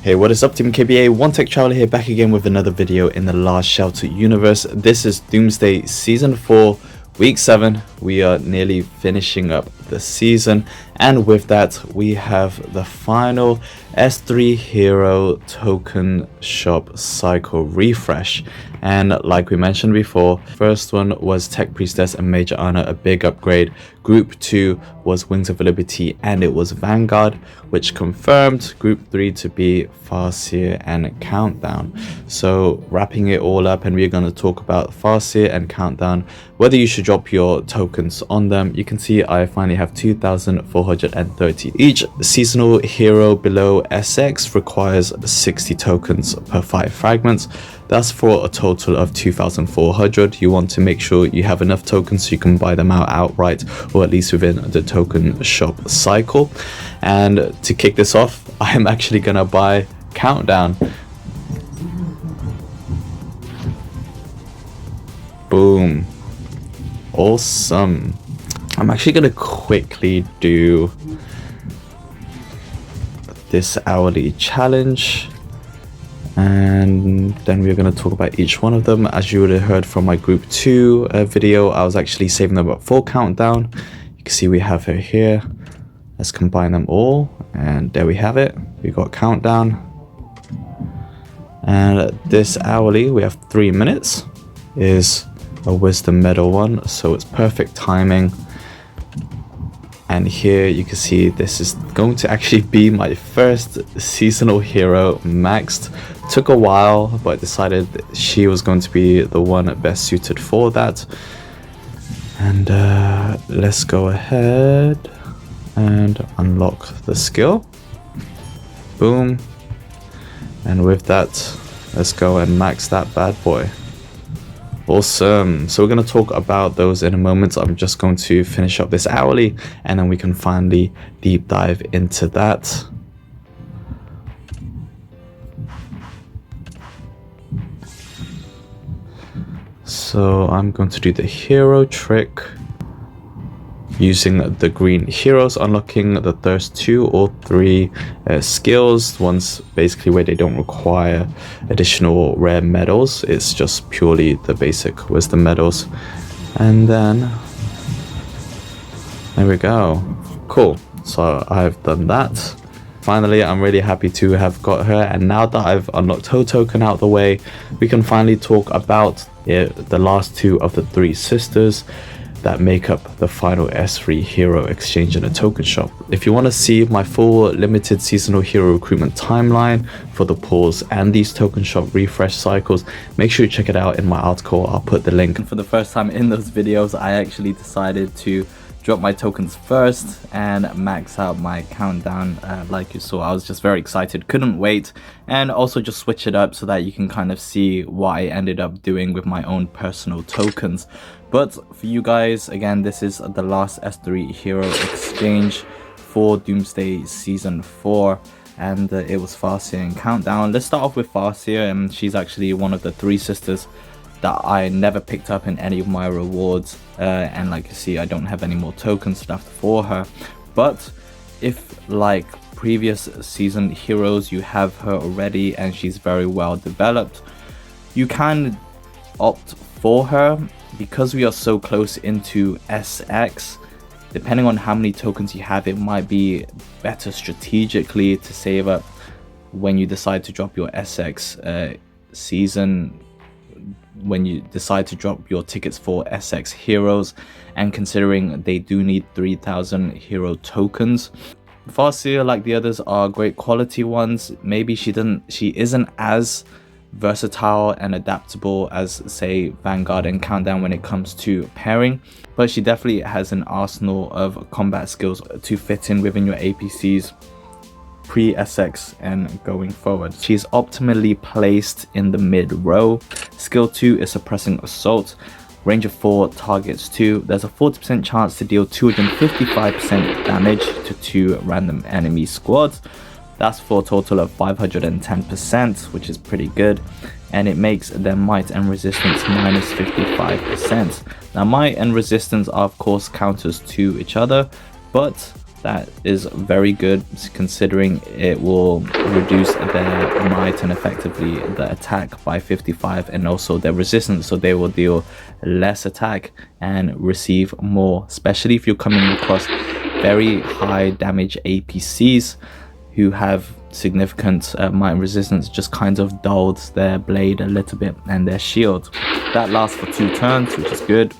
Hey, what is up, Team KBA? One Tech Traveler here, back again with another video in the Last Shelter universe. This is Doomsday Season 4, Week 7. We are nearly finishing up the season, and with that, we have the final S3 Hero Token Shop Cycle Refresh. And like we mentioned before, first one was Tech Priestess and Major Honor, a big upgrade. Group 2 was Wings of Liberty and it was Vanguard, which confirmed Group 3 to be Farseer and Countdown. So wrapping it all up, and we're going to talk about Farseer and Countdown, whether you should drop your tokens on them. You can see I finally have 2,430. Each seasonal hero below SX requires 60 tokens per 5 fragments. That's for a total of 2,400. You want to make sure you have enough tokens so you can buy them out outright, or at least within the token shop cycle. And to kick this off, I am actually gonna buy Countdown. Boom. Awesome. I'm actually gonna quickly do this hourly challenge, and then we're going to talk about each one of them. As you would have heard from my group 2 video, I was actually saving them up for Countdown. You can see we have her here. Let's combine them all, and there we have it. We got Countdown. And this hourly, we have 3 minutes, is a Wisdom Medal one, so it's perfect timing. And here you can see this is going to actually be my first seasonal hero maxed. Took a while, but decided she was going to be the one best suited for that. And let's go ahead and unlock the skill. Boom. And with that, let's go and max that bad boy. Awesome. So we're going to talk about those in a moment. I'm just going to finish up this hourly, and then we can finally deep dive into that. So I'm going to do the hero trick using the green heroes, unlocking the first 2 or 3 skills. Ones basically where they don't require additional rare medals. It's just purely the basic wisdom medals. And then there we go. Cool. So I've done that. Finally, I'm really happy to have got her, and now that I've unlocked her token out of the way, we can finally talk about the last 2 of the 3 sisters that make up the final S3 hero exchange in a token shop. If you want to see my full limited seasonal hero recruitment timeline for the pause and these token shop refresh cycles, make sure you check it out in my article. I'll put the link. For the first time in those videos, I actually decided to drop my tokens first and max out my countdown. Like you saw, I was just very excited, couldn't wait, and also just switch it up so that you can kind of see what I ended up doing with my own personal tokens. But for you guys, again, this is the last S3 hero exchange for Doomsday Season 4, and it was Farseer and Countdown. Let's start off with Farseer, and she's actually one of the 3 sisters that I never picked up in any of my rewards, and like you see, I don't have any more tokens left for her. But if, like previous season heroes, you have her already and she's very well developed, you can opt for her. Because we are so close into SX, depending on how many tokens you have, it might be better strategically to save up when you decide to drop your SX season, when you decide to drop your tickets for SX heroes, and considering they do need 3,000 hero tokens. Farseer, like the others, are great quality ones. Maybe she isn't as versatile and adaptable as, say, Vanguard and Countdown when it comes to pairing, but she definitely has an arsenal of combat skills to fit in within your APCs pre-SX and going forward. She's optimally placed in the mid row. Skill 2 is Suppressing Assault. Range of 4, targets 2. There's a 40% chance to deal 255% damage to 2 random enemy squads. That's for a total of 510%, which is pretty good, and it makes their might and resistance minus 55%. Now, might and resistance are of course counters to each other, but That is very good, considering it will reduce their might and effectively the attack by 55, and also their resistance, so they will deal less attack and receive more, especially if you're coming across very high damage APCs who have significant might and resistance. Just kind of dulls their blade a little bit and their shield. That lasts for 2 turns, which is good.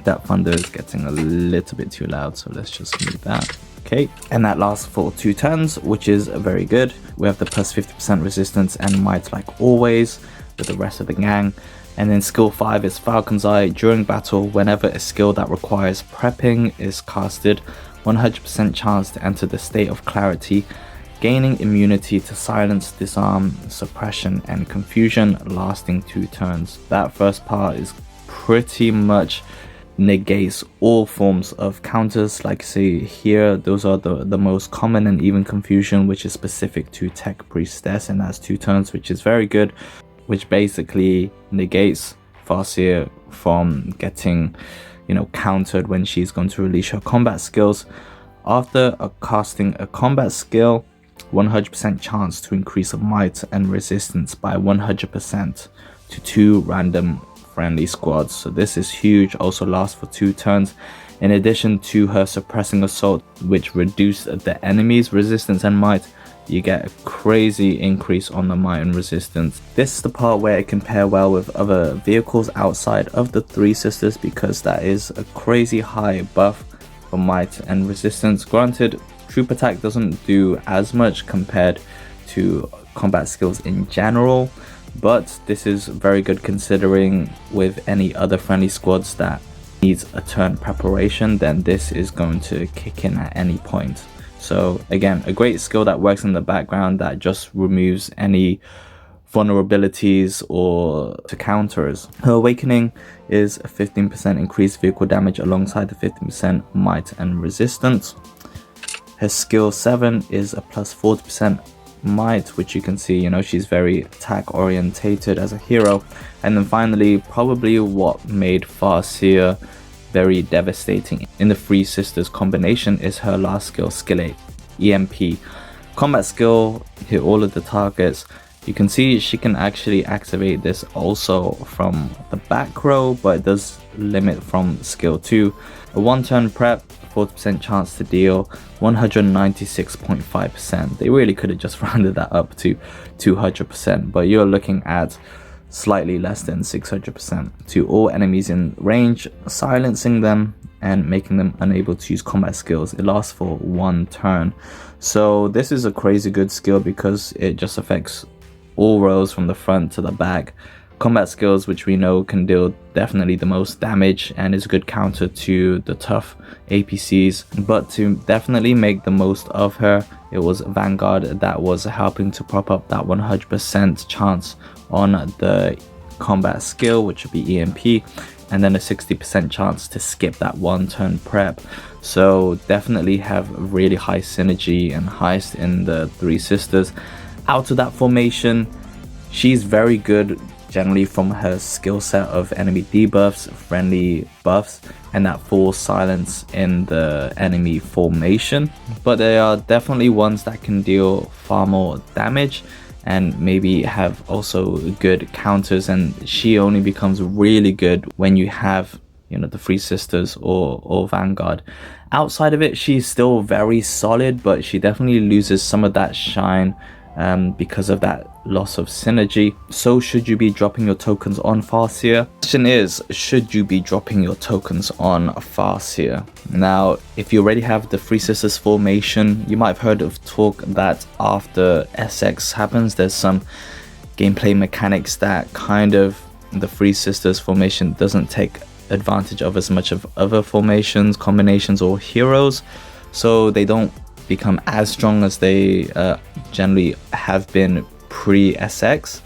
That thunder is getting a little bit too loud, so let's just move that. Okay, and that lasts for 2 turns, which is very good. We have the plus 50% resistance and might like always with the rest of the gang. And then skill 5 is Falcon's Eye. During battle, whenever a skill that requires prepping is casted, 100% chance to enter the state of clarity, gaining immunity to silence, disarm, suppression, and confusion, lasting 2 turns. That first part is pretty much negates all forms of counters. Like say here, those are the most common, and even confusion, which is specific to Tech Priestess, and that's 2 turns, which is very good, which basically negates Farseer from getting, you know, countered when she's going to release her combat skills. After casting a combat skill, 100% chance to increase might and resistance by 100% to 2 random friendly squads. So this is huge. Also lasts for 2 turns. In addition to her suppressing assault, which reduced the enemy's resistance and might, you get a crazy increase on the might and resistance. This is the part where it can pair well with other vehicles outside of the 3 sisters, because that is a crazy high buff for might and resistance. Granted, troop attack doesn't do as much compared to combat skills in general, but this is very good considering with any other friendly squads that needs a turn preparation, then this is going to kick in at any point. So again, a great skill that works in the background that just removes any vulnerabilities or to counters. Her awakening is a 15% increased vehicle damage alongside the 15% might and resistance. Her skill 7 is a plus 40% might, which you can see, you know, she's very attack orientated as a hero. And then finally, probably what made Farseer very devastating in the 3 sisters combination is her last skill, skill 8, EMP. Combat skill, hit all of the targets. You can see she can actually activate this also from the back row, but it does limit from skill 2. A 1-turn prep, 40% chance to deal 196.5%. They really could have just rounded that up to 200%, but you're looking at slightly less than 600% to all enemies in range, silencing them and making them unable to use combat skills. It lasts for 1 turn. So this is a crazy good skill because it just affects all rows from the front to the back. Combat skills, which we know can deal definitely the most damage and is a good counter to the tough APCs. But to definitely make the most of her, it was Vanguard that was helping to prop up that 100% chance on the combat skill, which would be EMP, and then a 60% chance to skip that 1-turn prep. So definitely have really high synergy and highest in the 3 sisters. Out of that formation, she's very good generally from her skill set of enemy debuffs, friendly buffs, and that full silence in the enemy formation. But there are definitely ones that can deal far more damage and maybe have also good counters, and she only becomes really good when you have, you know, the 3 sisters or Vanguard. Outside of it, she's still very solid, but she definitely loses some of that shine because of that loss of synergy. So should you be dropping your tokens on Farseer? Question is, should you be dropping your tokens on Farseer? Now, if you already have the 3 sisters formation, you might have heard of talk that after SX happens, there's some gameplay mechanics that kind of the 3 sisters formation doesn't take advantage of as much of other formations, combinations, or heroes, so they don't become as strong as they generally have been pre-SX.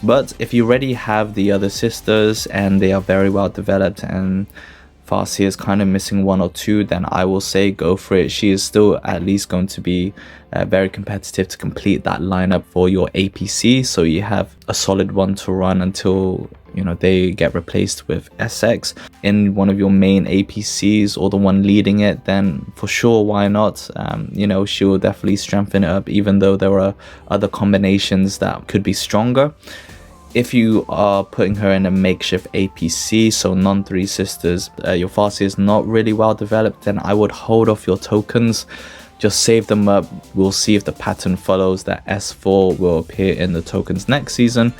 But if you already have the other sisters and they are very well developed and Farseer is kind of missing one or two, then I will say go for it. She is still at least going to be very competitive to complete that lineup for your APC, so you have a solid one to run until, you know, they get replaced with SX in one of your main APCs or the one leading it. Then for sure, why not? You know, she will definitely strengthen it up, even though there are other combinations that could be stronger. If you are putting her in a makeshift APC, so non-3 sisters, your Farseer is not really well developed, then I would hold off your tokens. Just save them up. We'll see if the pattern follows that S4 will appear in the tokens next season.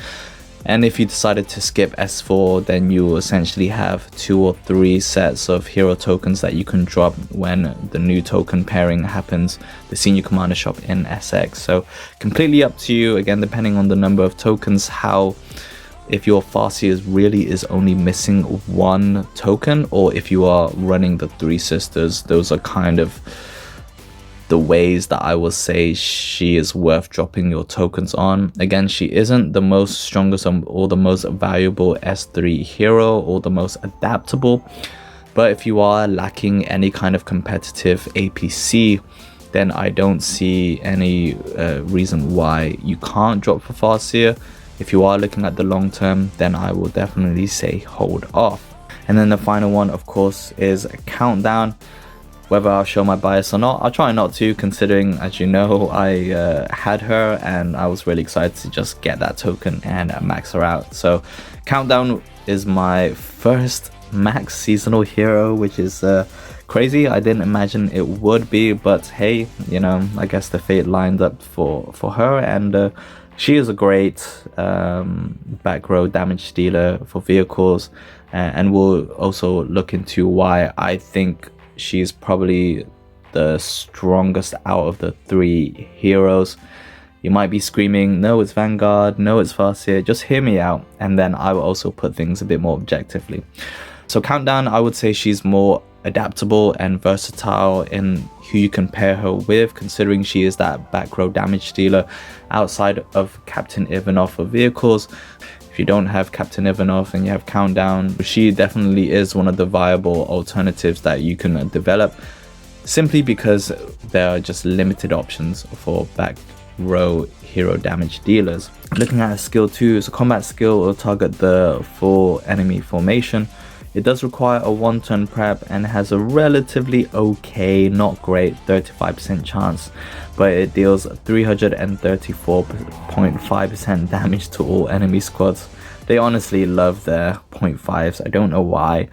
And if you decided to skip S4, then you will essentially have 2 or 3 sets of hero tokens that you can drop when the new token pairing happens, the senior commander shop in SX. So completely up to you, again, depending on the number of tokens, if your Farseer really is only missing 1 token, or if you are running the 3 sisters. Those are kind of the ways that I will say she is worth dropping your tokens on. Again, she isn't the most strongest or the most valuable S3 hero or the most adaptable, but if you are lacking any kind of competitive APC, then I don't see any reason why you can't drop for Farseer. If you are looking at the long term, then I will definitely say hold off. And then the final one, of course, is a Countdown. Whether I'll show my bias or not, I'll try not to, considering, as you know, I had her and I was really excited to just get that token and max her out. So Countdown is my first max seasonal hero, which is crazy. I didn't imagine it would be, but hey, you know, I guess the fate lined up for her, and she is a great back row damage dealer for vehicles, and we'll also look into why I think she's probably the strongest out of the 3 heroes. You might be screaming, no, it's Vanguard, no, it's Farseer. Just hear me out, and then I will also put things a bit more objectively. So Countdown, I would say she's more adaptable and versatile in who you can pair her with, considering she is that back row damage dealer outside of Captain Ivanov for vehicles. If you don't have Captain Ivanov and you have Countdown, she definitely is one of the viable alternatives that you can develop, simply because there are just limited options for back row hero damage dealers. Looking at skill 2, it's a combat skill. It will target the full enemy formation. It does require a 1-turn prep and has a relatively okay, not great, 35% chance, but it deals 334.5% damage to all enemy squads. They honestly love their 0.5s, I don't know why,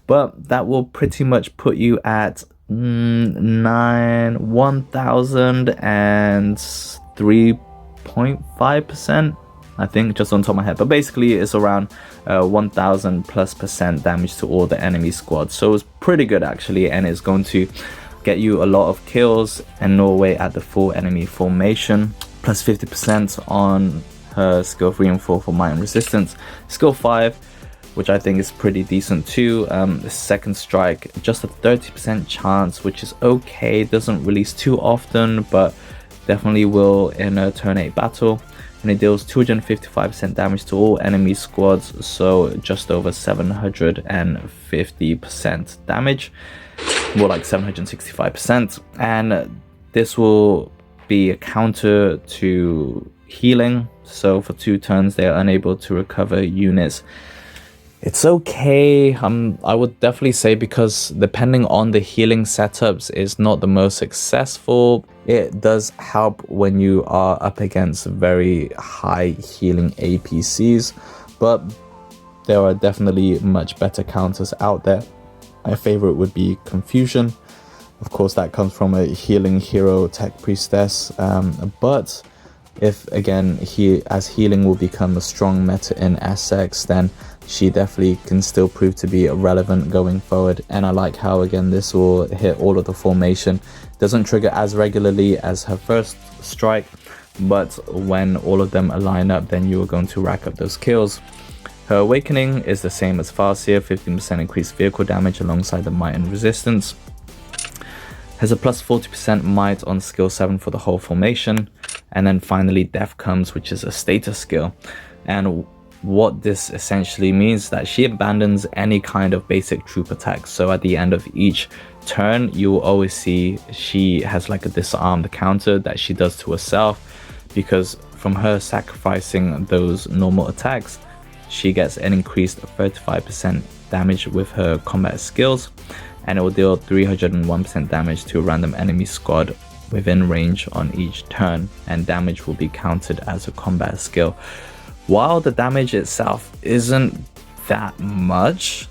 but that will pretty much put you at 1,003.5%. I think, just on top of my head, but basically it's around 1,000+% damage to all the enemy squads, so it's pretty good actually, and it's going to get you a lot of kills and Norway at the full enemy formation, plus 50% on her skill 3 and 4 for might and resistance. Skill 5, which I think is pretty decent too, the second strike, just a 30% chance, which is okay. It doesn't release too often, but definitely will in a turn 8 battle. And it deals 255% damage to all enemy squads, so just over 750% damage, more like 765%. And this will be a counter to healing, so for 2 turns they are unable to recover units. It's okay. I would definitely say, because depending on the healing setups is not the most successful. It does help when you are up against very high healing APCs, but there are definitely much better counters out there. My favorite would be Confusion. Of course, that comes from a healing hero tech priestess, but if again as healing will become a strong meta in SX, then she definitely can still prove to be relevant going forward. And I like how again this will hit all of the formation. Doesn't trigger as regularly as her first strike, but when all of them align up, then you are going to rack up those kills. Her awakening is the same as Farseer, 15% increased vehicle damage alongside the might and resistance. Has a plus 40% might on skill 7 for the whole formation. And then finally Death comes, which is a status skill. And what this essentially means is that she abandons any kind of basic troop attack. So at the end of each turn, you will always see she has like a disarmed counter that she does to herself, because from her sacrificing those normal attacks, she gets an increased 35% damage with her combat skills, and it will deal 301% damage to a random enemy squad within range on each turn, and damage will be counted as a combat skill. While the damage itself isn't that much,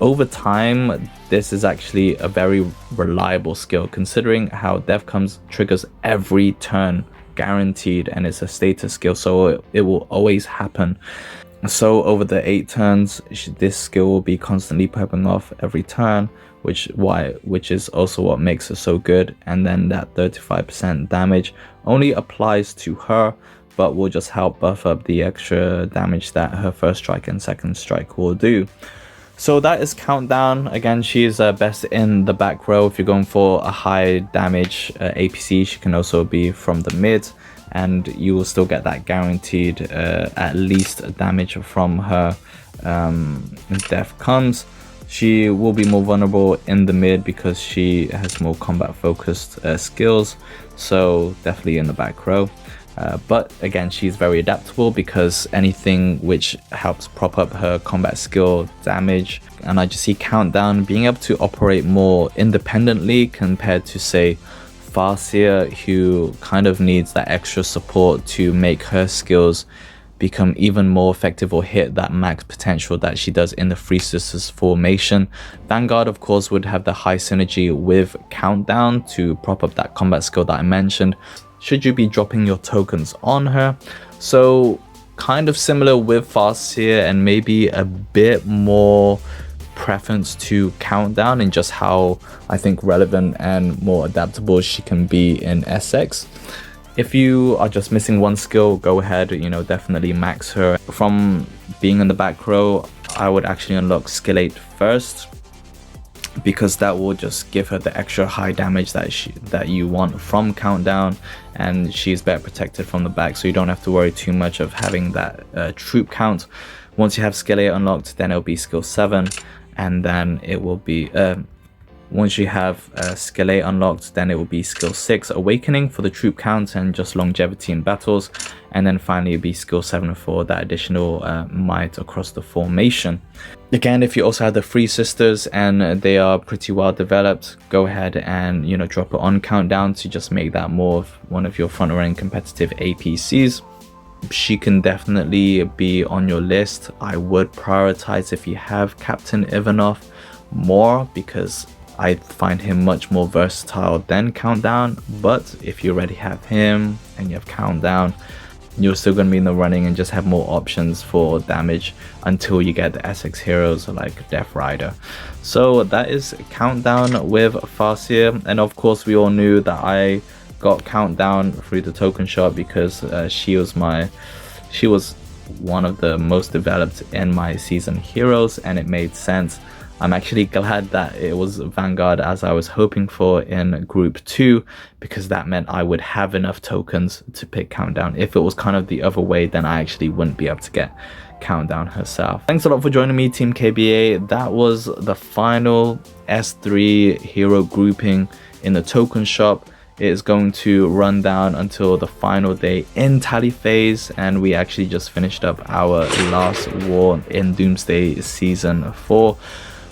over time this is actually a very reliable skill, considering how death comes triggers every turn guaranteed, and it's a status skill, so it will always happen. So over the 8 turns, this skill will be constantly popping off every turn, which is also what makes it so good. And then that 35% damage only applies to her, but will just help buff up the extra damage that her first strike and second strike will do. So that is Countdown. Again, she is best in the back row. If you're going for a high damage APC, she can also be from the mid, and you will still get that guaranteed at least damage from her death comes. She will be more vulnerable in the mid because she has more combat focused skills, so definitely in the back row. But again, she's very adaptable because anything which helps prop up her combat skill damage. And I just see Countdown being able to operate more independently compared to, say, Farseer, who kind of needs that extra support to make her skills become even more effective or hit that max potential that she does in the Three Sisters formation. Vanguard, of course, would have the high synergy with Countdown to prop up that combat skill that I mentioned, should you be dropping your tokens on her. So kind of similar with Farseer, and maybe a bit more preference to Countdown in just how I think relevant and more adaptable she can be in SX. If you are just missing one skill, go ahead, you know, definitely max her. From being in the back row, I would actually unlock skill 8 first, because that will just give her the extra high damage that you want from Countdown, and she's better protected from the back, so you don't have to worry too much of having that troop count. Once you have skill 8 unlocked, then it'll be skill 7, and then it will be once you have skill 8 unlocked, then it will be skill 6 Awakening for the troop count and just longevity in battles, and then finally it'll be skill 7 for that additional might across the formation. Again, if you also have the Three Sisters and they are pretty well developed, go ahead and, you know, drop it on Countdown to just make that more of one of your front running competitive APCs. She can definitely be on your list. I would prioritize, if you have Captain Ivanov, more, because I find him much more versatile than Countdown. But if you already have him and you have Countdown, you're still going to be in the running and just have more options for damage until you get the SX heroes like Death Rider. So that is Countdown with Farseer. And of course, we all knew that I got Countdown through the token shop because she was one of the most developed in my season heroes, and it made sense. I'm actually glad that it was Vanguard, as I was hoping for in Group 2, because that meant I would have enough tokens to pick Countdown. If it was kind of the other way, then I actually wouldn't be able to get Countdown herself. Thanks a lot for joining me, Team KBA. That was the final S3 hero grouping in the token shop. It is going to run down until the final day in tally phase, and we actually just finished up our last war in Doomsday Season 4.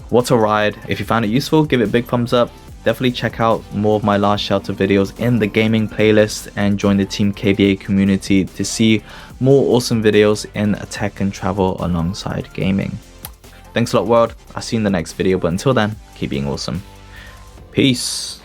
What a ride. If you found it useful, give it a big thumbs up. Definitely check out more of my Last Shelter videos in the gaming playlist, and join the Team KBA community to see more awesome videos in tech and travel alongside gaming. Thanks a lot, world. I'll see you in the next video, but until then, keep being awesome. Peace.